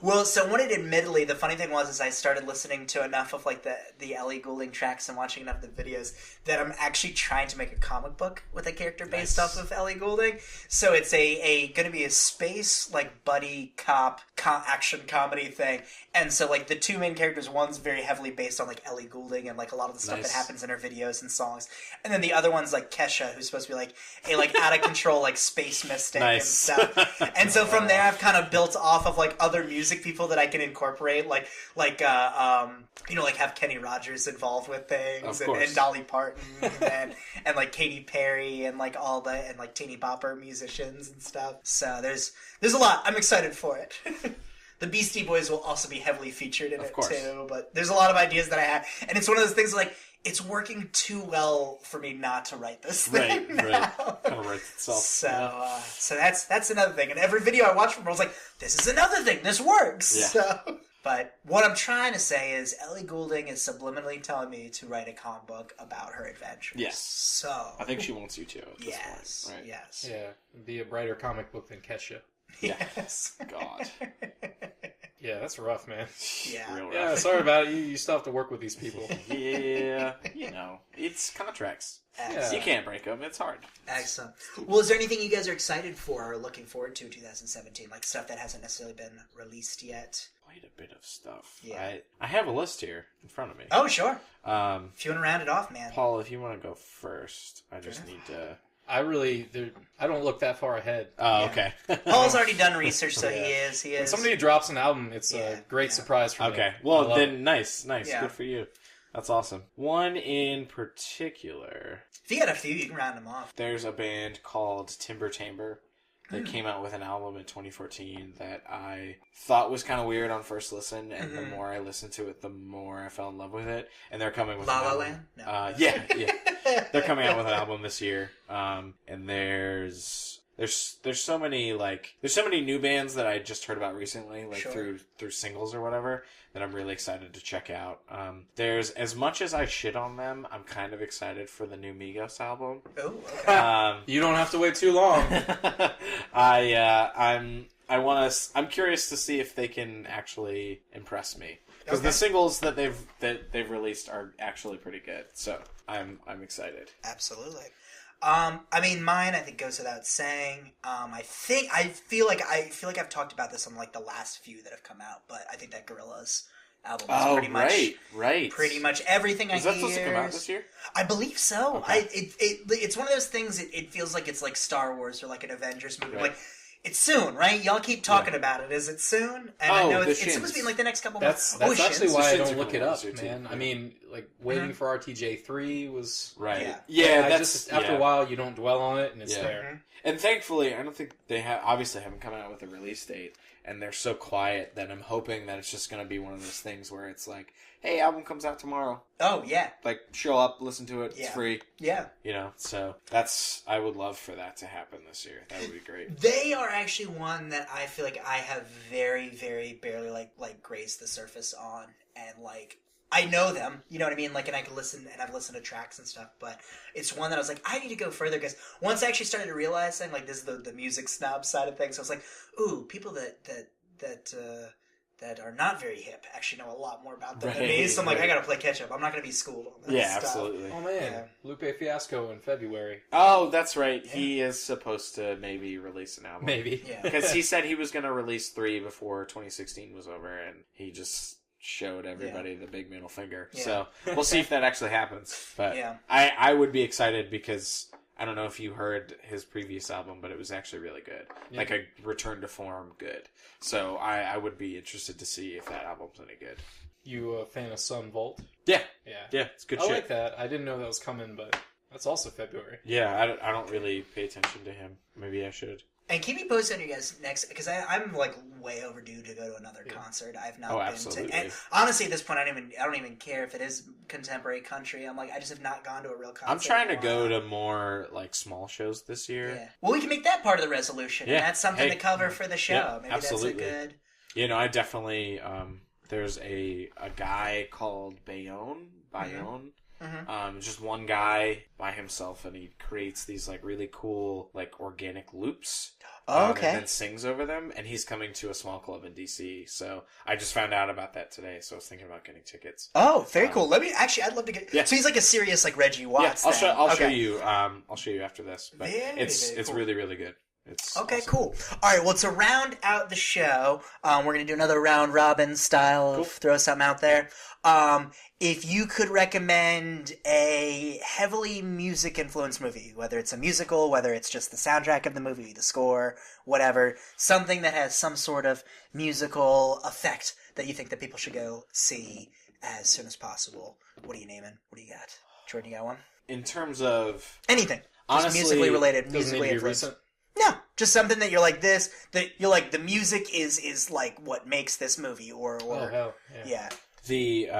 Well, so what admittedly, the funny thing was I started listening to enough of like the Ellie Goulding tracks and watching enough of the videos that I'm actually trying to make a comic book with a character based off of Ellie Goulding. So it's going to be a space like buddy cop action comedy thing. And so like the two main characters, one's very heavily based on like Ellie Goulding and like a lot of the stuff that happens in her videos and songs. And then the other one's like Kesha, who's supposed to be like a like out of control like space mystic and stuff. And so from there I've kind of built off of like other music people that I can incorporate, like have Kenny Rogers involved with things and Dolly Parton and like Katy Perry and like all the and like teeny bopper musicians and stuff. So there's a lot. I'm excited for it. The Beastie Boys will also be heavily featured in it too, but there's a lot of ideas that I have, and it's one of those things like it's working too well for me not to write this thing now. Kind of writes itself. So that's another thing, and every video I watch from her, I was like, this is another thing. This works. Yeah. So, but what I'm trying to say is Ellie Goulding is subliminally telling me to write a comic book about her adventures. Yes. So I think she wants you to. Yes. Point, right? Yes. Yeah. Be a brighter comic book than Kesha. Yes. God. Yeah, that's rough, man. Yeah. Real rough. Yeah, sorry about it. You still have to work with these people. Yeah. It's contracts. Yeah. You can't break them. It's hard. Excellent. Well, is there anything you guys are excited for or looking forward to in 2017? Like stuff that hasn't necessarily been released yet? Quite a bit of stuff. Yeah. I have a list here in front of me. Oh, sure. If you want to round it off, man. Paul, if you want to go first, I just need to... I don't look that far ahead. Oh, okay. Paul's already done research, so he is. When somebody drops an album, it's a great surprise for me. Okay, well then, nice. Yeah. Good for you. That's awesome. One in particular. If you got a few, you can round them off. There's a band called Timber Chamber that came out with an album in 2014 that I thought was kind of weird on first listen, and the more I listened to it, the more I fell in love with it. And they're coming with La an La album. Land? No. Yeah. They're coming out with an album this year. And there's so many new bands that I just heard about recently, like through singles or whatever, that I'm really excited to check out. There's, as much as I shit on them, I'm kind of excited for the new Migos album. Oh, okay. You don't have to wait too long. I'm curious to see if they can actually impress me, because the singles that they've released are actually pretty good. So I'm excited. Absolutely. I mean, mine I think goes without saying. I feel like I've talked about this on like the last few that have come out, but I think that Gorillaz album is pretty much everything I hear. Is that supposed to come out this year? I believe so. Okay. It's one of those things. It feels like it's like Star Wars or like an Avengers movie. Right. Like It's soon, right? Y'all keep talking about it. Is it soon? And I know it's supposed to be in like the next couple months. That's actually why I don't look it up, man. Yeah. I mean, like waiting for RTJ3 was right. That's after a while you don't dwell on it, and it's there. And thankfully, I don't think they obviously haven't come out with a release date, and they're so quiet that I'm hoping that it's just going to be one of those things where it's like, hey, album comes out tomorrow. Oh, yeah. Like, show up, listen to it, it's free. Yeah. You know, so I would love for that to happen this year. That would be great. They are actually one that I feel like I have very, very barely, like grazed the surface on, and, like, I know them, you know what I mean? Like, and I can listen, and I've listened to tracks and stuff, but it's one that I was like, I need to go further, because once I actually started realizing, like, this is the music snob side of things, I was like, ooh, people that are not very hip actually know a lot more about them than me, so I'm like, I gotta play catch up. I'm not gonna be schooled on this stuff. Absolutely. Oh, man. Lupe Fiasco in February. Oh, that's right. Yeah. He is supposed to maybe release an album. Maybe. Yeah. Because he said he was gonna release 3 before 2016 was over, and he just showed everybody the big middle finger. Yeah. So we'll see if that actually happens. But I would be excited because I don't know if you heard his previous album, but it was actually really good. Yeah. Like a return to form good. So I would be interested to see if that album's any good. You a fan of Sun Volt? Yeah. Yeah. Yeah, it's good shit. I like that. I didn't know that was coming, but that's also February. Yeah, I don't really pay attention to him. Maybe I should. And keep me posted on you guys next, because I'm like way overdue to go to another concert. I've not been to, and honestly, at this point, I don't even care if it is contemporary country. I'm like, I just have not gone to a real concert. I'm trying to go to more like small shows this year. Yeah. Well, we can make that part of the resolution. Yeah. And that's something to cover for the show. Yeah, maybe absolutely. That's a good. You know, I definitely. There's a guy called Bayonne. Mm-hmm. Just one guy by himself, and he creates these like really cool like organic loops. Oh, okay. And then sings over them, and he's coming to a small club in DC. So I just found out about that today, so I was thinking about getting tickets. Oh, very cool. I'd love to get. Yeah. So he's like a serious like Reggie Watts. Yeah, I'll show you. I'll show you after this. But it's cool. Really really good. It's okay, awesome. Cool. All right, well, to round out the show, we're going to do another round robin style of throw something out there. If you could recommend a heavily music-influenced movie, whether it's a musical, whether it's just the soundtrack of the movie, the score, whatever, something that has some sort of musical effect that you think that people should go see as soon as possible, what are you naming? What do you got? Jordan, you got one? In terms of... anything. Honestly, just musically related, musically influenced. Recent? No, just something that you're like this, that you're like, the music is like what makes this movie, or oh, hell, yeah. The,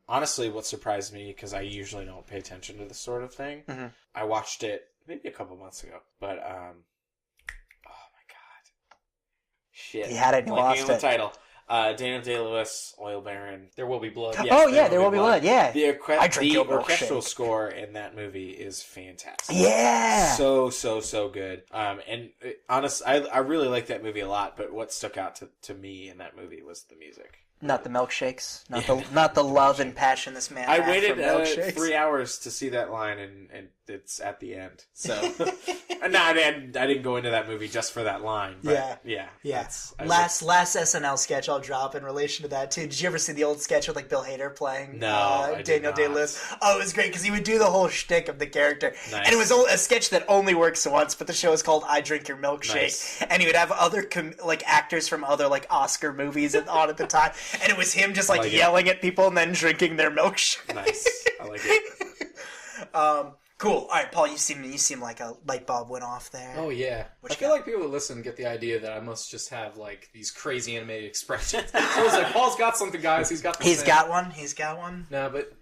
honestly, what surprised me, because I usually don't pay attention to this sort of thing, I watched it maybe a couple months ago, but, oh my god. Shit. You had it and lost on the it. Title. Daniel Day-Lewis, Oil Baron. There Will Be Blood. Yes, There Will Be Blood, yeah. The orchestral score in that movie is fantastic. Yeah! So good. And honestly, I really like that movie a lot, but what stuck out to me in that movie was the music. Not the milkshakes. Not the love and passion this man had I waited for milkshakes. 3 hours to see that line, and it's at the end. So, no, I didn't go into that movie just for that line. But yeah. Last SNL sketch I'll drop in relation to that too. Did you ever see the old sketch with like Bill Hader playing Daniel Day-Lewis? Oh, it was great because he would do the whole shtick of the character, and it was a sketch that only works once. But the show is called "I Drink Your Milkshake," and he would have other actors from other like Oscar movies on at the time. And it was him just like yelling at people and then drinking their milkshake. Nice. I like it. Cool. All right, Paul, you seem like a light bulb went off there. Oh, yeah. I feel like people that listen get the idea that I must just have, like, these crazy animated expressions. So I was like, Paul's got something, guys. He's got He's got one. No, but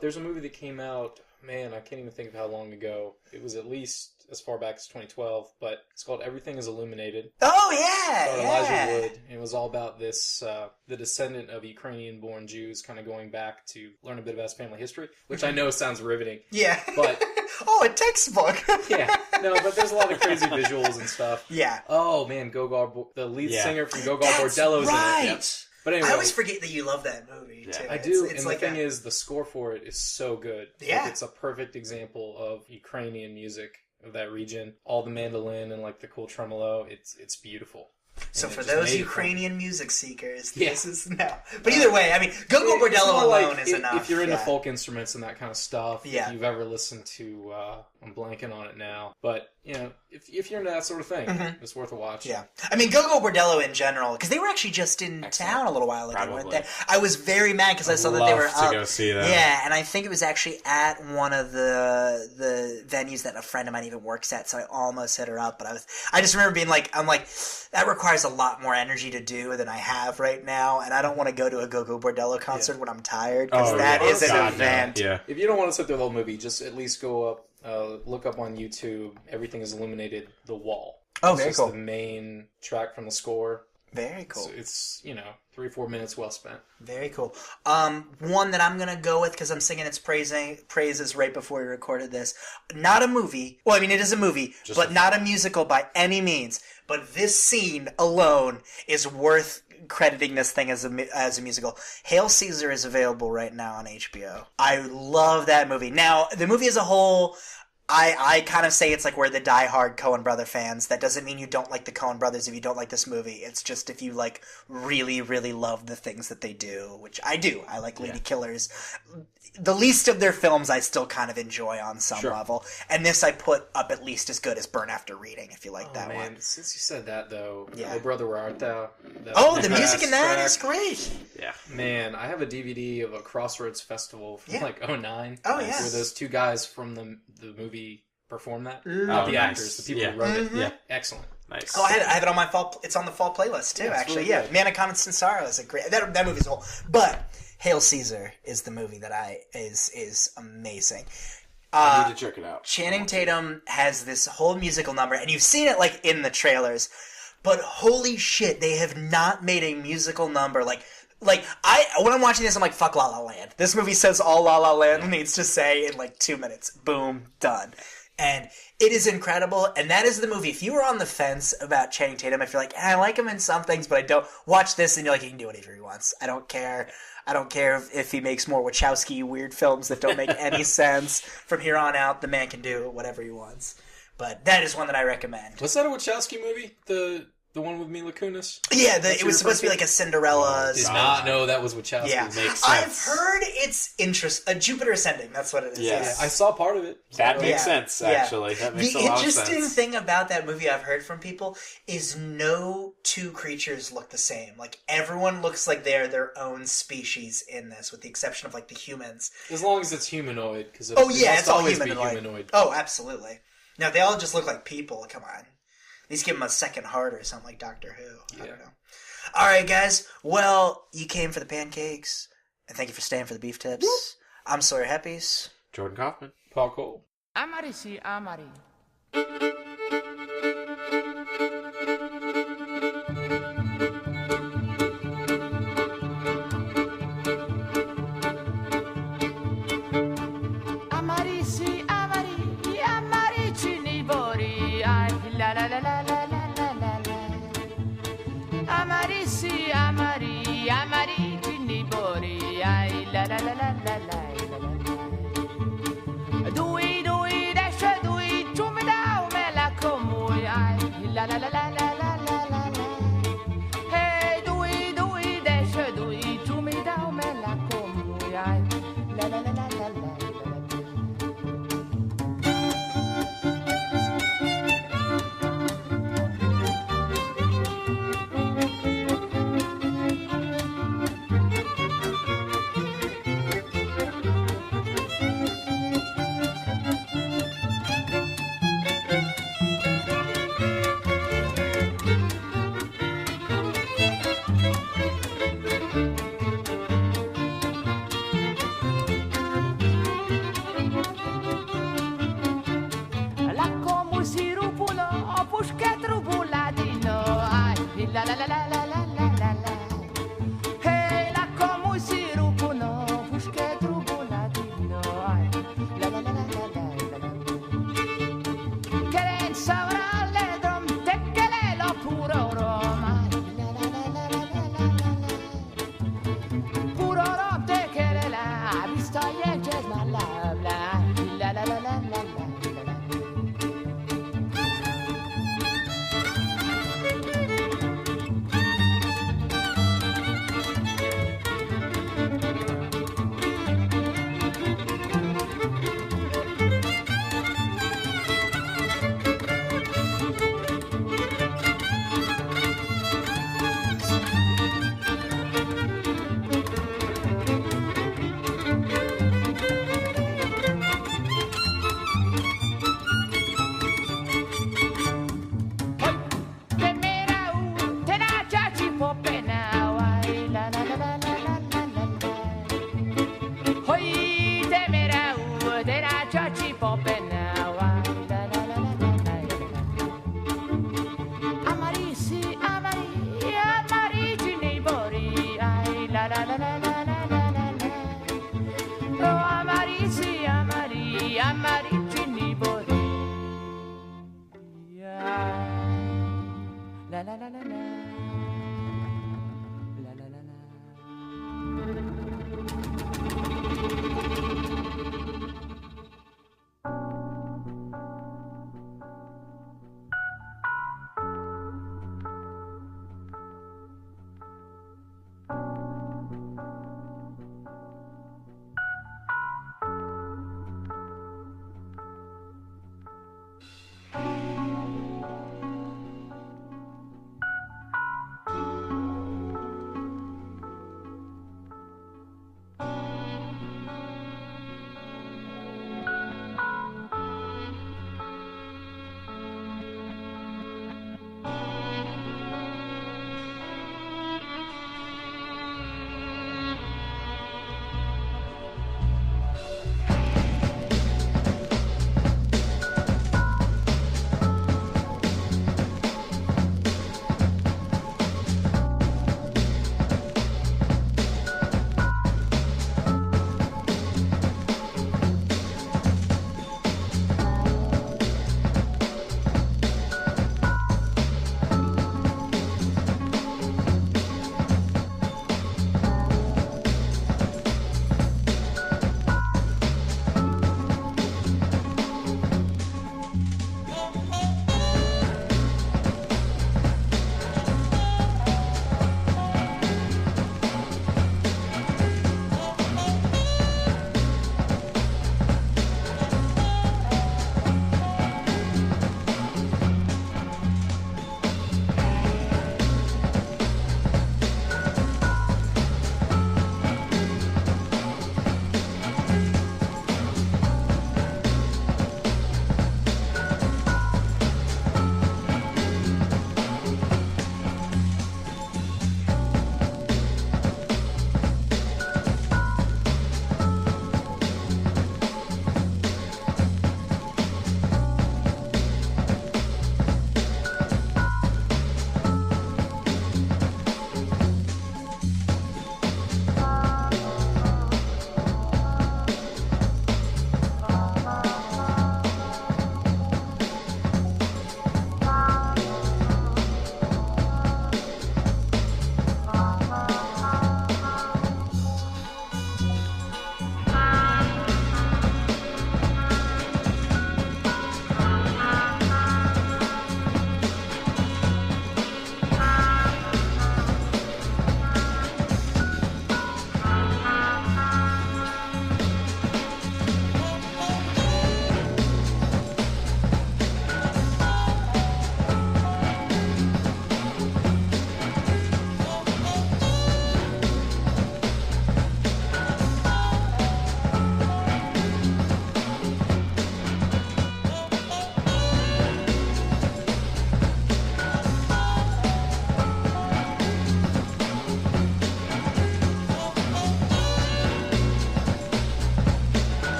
there's a movie that came out, man, I can't even think of how long ago. It was at least as far back as 2012, but it's called Everything is Illuminated. Oh, yeah! Elijah Wood. It was all about this, the descendant of Ukrainian-born Jews kind of going back to learn a bit about his family history, which I know sounds riveting. Yeah. But... oh, a textbook! Yeah. No, but there's a lot of crazy visuals and stuff. Yeah. Oh, man, the lead singer from Gogol Bordello's in it. Yep. But anyway, I always forget that you love that movie, too. I do, and the thing is, the score for it is so good. Yeah. Like, it's a perfect example of Ukrainian music of that region. All the mandolin and, like, the cool tremolo. It's beautiful. So for those Ukrainian music seekers, this is no. But either way, I mean, Go-Go Bordello alone is enough. If you're into folk instruments and that kind of stuff, if you've ever listened to, I'm blanking on it now, but, you know, if you're into that sort of thing, it's worth a watch. Yeah. I mean, Go-Go Bordello in general, because they were actually just in town a little while ago, weren't they? I was very mad because I saw that they were up. To go see them. Yeah, and I think it was actually at one of the venues that a friend of mine even works at, so I almost hit her up, but I just remember being like, that requires a lot more energy to do than I have right now, and I don't want to go to a Go-Go Bordello concert when I'm tired, because that is an event. Yeah. If you don't want to sit through the whole movie, just at least go up, look up on YouTube, everything is illuminated, The Wall. Oh, very cool. It's the main track from the score. Very cool. So it's 3-4 minutes well spent. Very cool. One that I'm gonna go with because I'm singing its praises right before we recorded this. Not a movie. Well, I mean it is a movie, but not a musical by any means. But this scene alone is worth crediting this thing as a musical. Hail Caesar is available right now on HBO. I love that movie. Now the movie as a whole, I kind of say it's like we're the diehard Coen brother fans. That doesn't mean you don't like the Coen brothers if you don't like this movie. It's just if you like really, really love the things that they do, which I do. I like Lady Killers. The least of their films I still kind of enjoy on some level. And this I put up at least as good as Burn After Reading, if you like that one. Since you said that, though, Oh Brother, Where Art Thou? The music in that is great. Yeah. Man, I have a DVD of a Crossroads Festival from like 2009. Oh, yeah. Where those two guys from the movie performed that. Oh, the actors, the people who wrote it. Yeah. Excellent. Nice. Oh, I have it on my fall. It's on the fall playlist too. Actually, really Man of Constant Sorrow is a great. That movie's a whole. But Hail Caesar is the movie that is amazing. I need to check it out. Channing Tatum has this whole musical number, and you've seen it like in the trailers. But holy shit, they have not made a musical number like. When I'm watching this, I'm like, fuck La La Land. This movie says all La La Land needs to say in like 2 minutes. Boom, done. And it is incredible, and that is the movie. If you were on the fence about Channing Tatum, if you're like, I like him in some things, but I don't, watch this, and you're like, he can do whatever he wants. I don't care. I don't care if he makes more Wachowski weird films that don't make any sense. From here on out, the man can do whatever he wants. But that is one that I recommend. Was that a Wachowski movie? The one with Mila Kunis? Yeah, it was supposed to be like a Cinderella. Did not know that was Wachowski. Yeah. Makes sense. I've heard it's Jupiter Ascending. That's what it is. Yes. I saw part of it. That makes sense, actually. That makes a lot of sense. The interesting thing about that movie I've heard from people is no two creatures look the same. Like, everyone looks like they're their own species in this, with the exception of, like, the humans. As long as it's humanoid. Cause it's all humanoid. humanoid. Oh, absolutely. No, they all just look like people. Come on. At least give them a second heart or something like Doctor Who. I don't know. All right, guys. Well, you came for the pancakes, and thank you for staying for the beef tips. Whoop. I'm Sawyer Heppies. Jordan Kaufman. Paul Cole. Amari si Amari. Amari si Amari, Amari cinibori, ay la la la la la la la la la. Amari si Amari, Amari cinibori, ay la la la la la la la. Dui dui desce dui, tu mi dau me la comui, ay la la la la la la la la la. Hey dui dui desce dui, tu mi dau me la comui, ay la la la la la la. La comu si rupulo, pușche trubuladino, ai, la la la la la la la la la. Hey, la comu si rupulo, pușche trubuladino, ai, la la la la la la la la. Keren savrale drom, tekele lo puro Roma, la la la la la la la la la. Puro rom tekele la, vista jeđez ma la la, la la la la la la.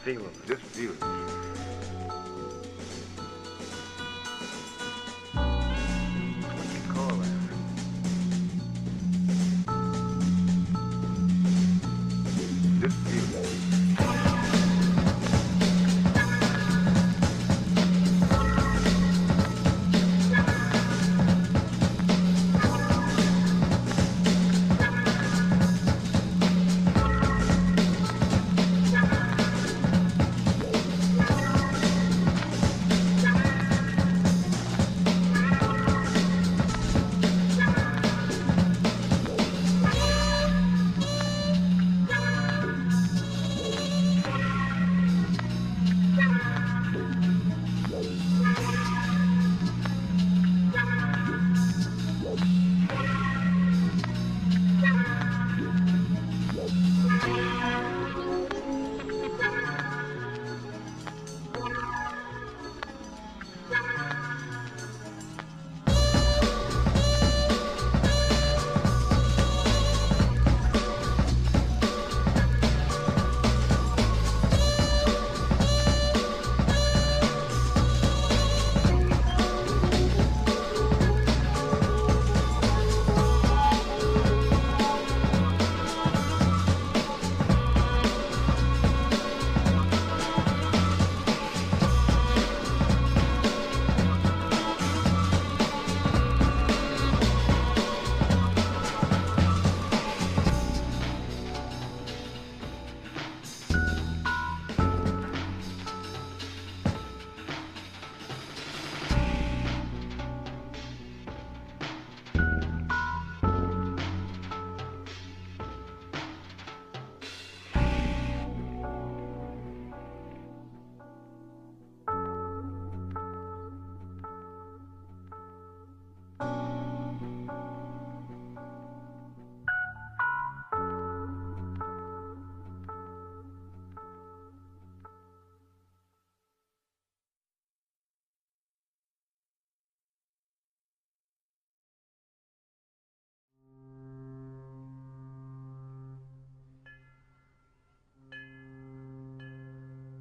feeling, this feeling. What you call that? This feeling.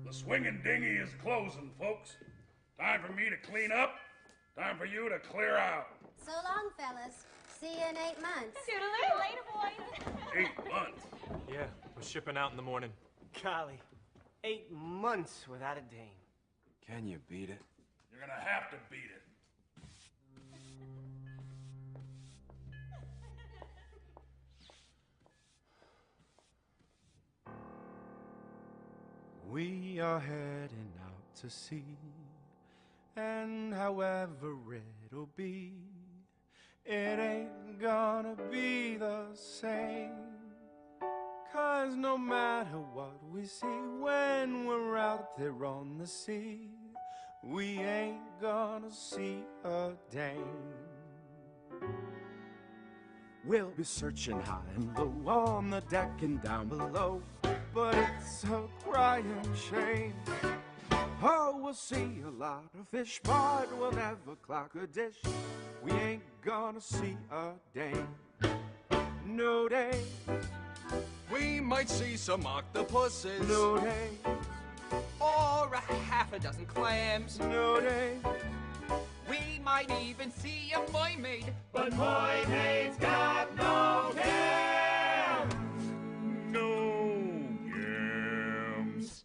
The swinging dinghy is closing, folks. Time for me to clean up. Time for you to clear out. So long, fellas. See you in 8 months. Toodaloo. Later, boys. 8 months. Yeah, we're shipping out in the morning. Golly, 8 months without a dame. Can you beat it? You're gonna have to beat it. We are heading out to sea, and however it'll be, it ain't gonna be the same. 'Cause no matter what we see when we're out there on the sea, we ain't gonna see a dame. We'll be searching high and low on the deck and down below, but it's a crying shame. Oh, we'll see a lot of fish, but we'll never clock a dish. We ain't gonna see a dame. No days. We might see some octopuses. No days. Or a half a dozen clams. No days. We might even see a mermaid. But mermaids got no gams. No gams.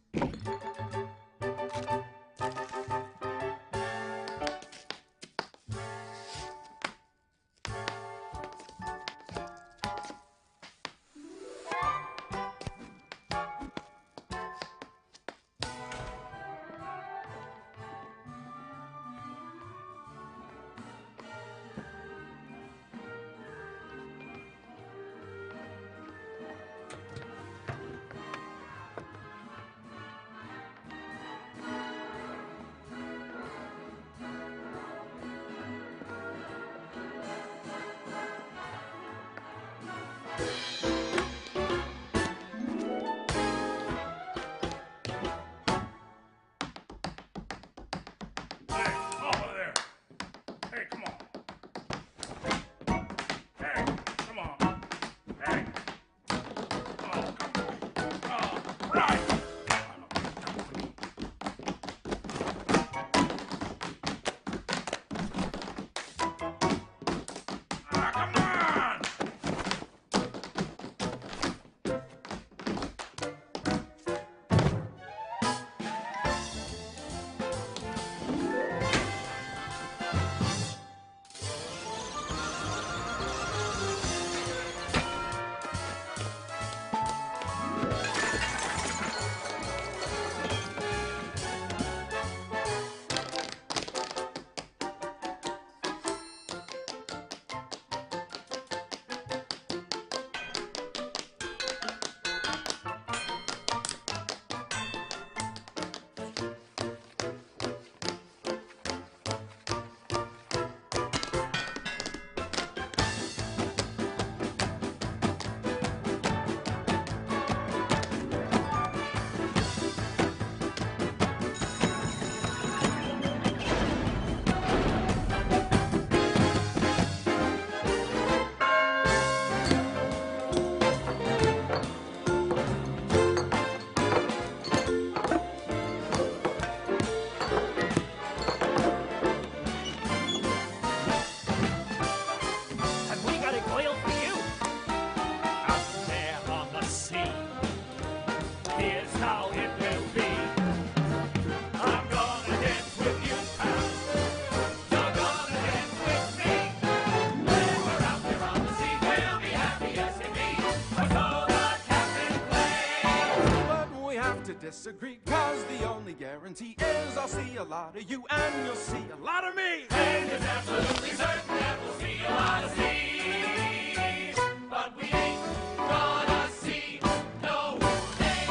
guarantee is I'll see a lot of you and you'll see a lot of me. And it's absolutely certain that we'll see a lot of sea. But we ain't gonna see no names.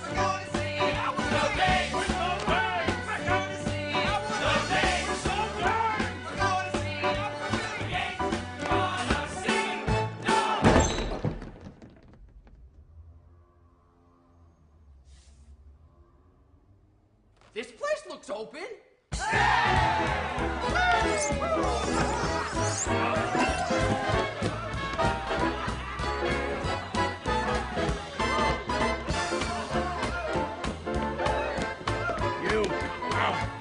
We're gonna see no names. We're gonna see no names. We're gonna see we ain't gonna see no. This place looks open. You, out.